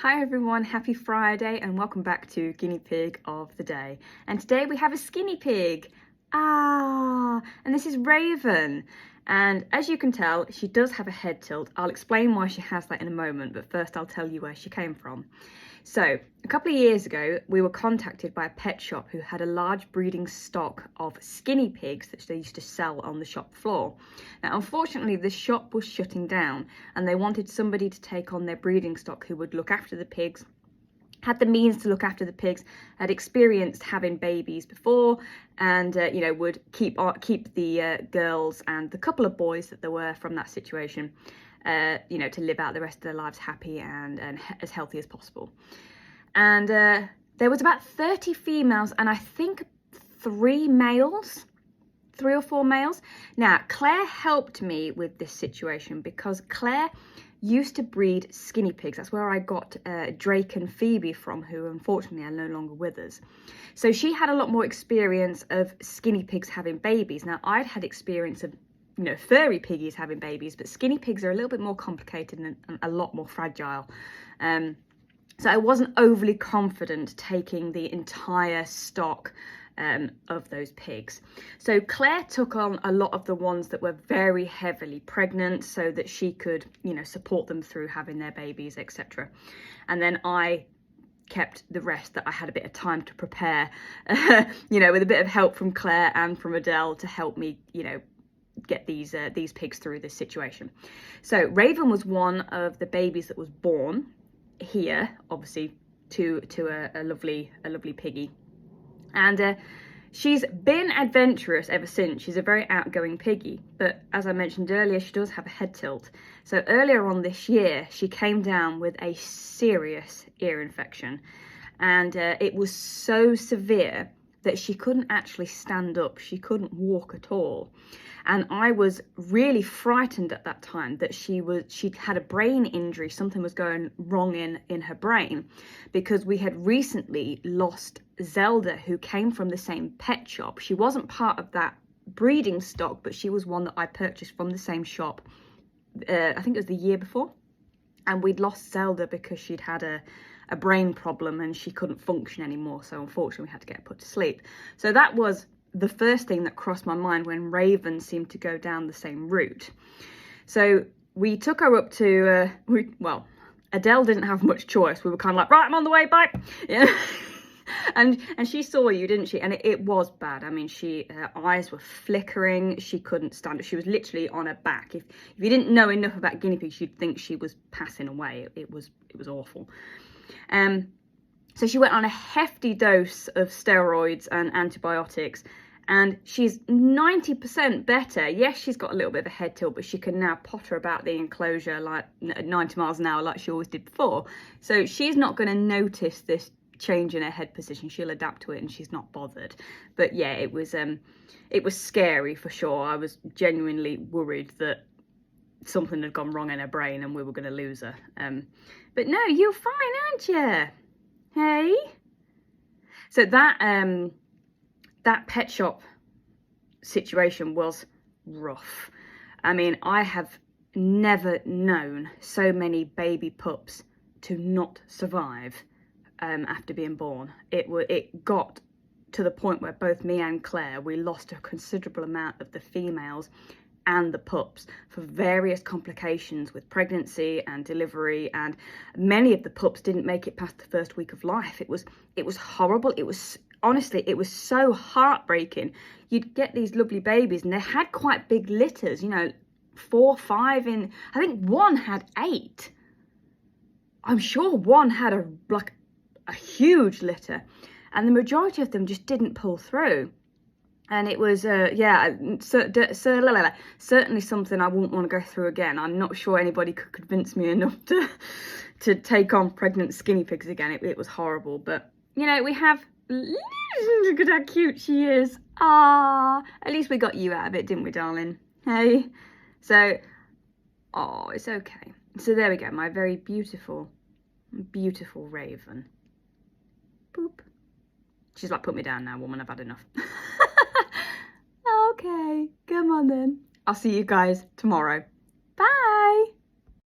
Hi everyone, happy Friday and welcome back to Guinea Pig of the Day. And today we have a skinny pig. And this is Raven. And as you can tell, she does have a head tilt. I'll explain why she has that in a moment, but first I'll tell you where she came from. So, a couple of years ago, we were contacted by a pet shop who had a large breeding stock of skinny pigs that they used to sell on the shop floor. Now, unfortunately, the shop was shutting down and they wanted somebody to take on their breeding stock who would look after the pigs, had the means to look after the pigs, had experienced having babies before, and would keep the girls and the couple of boys that there were from that situation, to live out the rest of their lives happy and as healthy as possible. And there was about 30 females and I think 3 or 4 males. Now, Claire helped me with this situation because Claire used to breed skinny pigs. That's where I got Drake and Phoebe from, who unfortunately are no longer with us. So she had a lot more experience of skinny pigs having babies. Now, I'd had experience of furry piggies having babies, but skinny pigs are a little bit more complicated and a lot more fragile. So I wasn't overly confident taking the entire stock of those pigs. So Claire took on a lot of the ones that were very heavily pregnant so that she could, support them through having their babies, etc. And then I kept the rest that I had a bit of time to prepare, with a bit of help from Claire and from Adele to help me, get these pigs through this situation. So Raven was one of the babies that was born here, obviously to a lovely piggy, and she's been adventurous ever since. She's a very outgoing piggy, but as I mentioned earlier, she does have a head tilt. So earlier on this year, she came down with a serious ear infection, and it was so severe that she couldn't actually stand up. She couldn't walk at all. And I was really frightened at that time that she'd had a brain injury. Something was going wrong in her brain, because we had recently lost Zelda, who came from the same pet shop. She wasn't part of that breeding stock, but she was one that I purchased from the same shop. I think it was the year before. And we'd lost Zelda because she'd had a brain problem and she couldn't function anymore. So unfortunately we had to get her put to sleep. So that was the first thing that crossed my mind when Raven seemed to go down the same route. So we took her up to, Adele didn't have much choice. We were kind of like, right, I'm on the way, bye. Yeah. And she saw you, didn't she? And it was bad. I mean, her eyes were flickering. She couldn't stand it. She was literally on her back. If you didn't know enough about guinea pigs, you'd think she was passing away. It was awful. So she went on a hefty dose of steroids and antibiotics, and she's 90% better. Yes, she's got a little bit of a head tilt, but she can now potter about the enclosure like 90 miles an hour like she always did before. So she's not going to notice this change in her head position. She'll adapt to it and she's not bothered. But yeah, it was scary for sure. I was genuinely worried that something had gone wrong in her brain and we were going to lose her. But no, you're fine, aren't you? Hey? So that pet shop situation was rough. I mean, I have never known so many baby pups to not survive after being born. It got to the point where both me and Claire, we lost a considerable amount of the females and the pups for various complications with pregnancy and delivery, and many of the pups didn't make it past the first week of life. It was horrible. It was so heartbreaking. You'd get these lovely babies and they had quite big litters, 4, 5 in, I think one had 8. I'm sure one had a huge litter, and the majority of them just didn't pull through. And it was, certainly something I wouldn't want to go through again. I'm not sure anybody could convince me enough to take on pregnant skinny pigs again. It was horrible. But, we have, look at how cute she is. At least we got you out of it, didn't we, darling? Hey? So, it's okay. So there we go, my very beautiful, beautiful Raven. Boop. She's like, put me down now, woman, I've had enough. Okay, come on then. I'll see you guys tomorrow.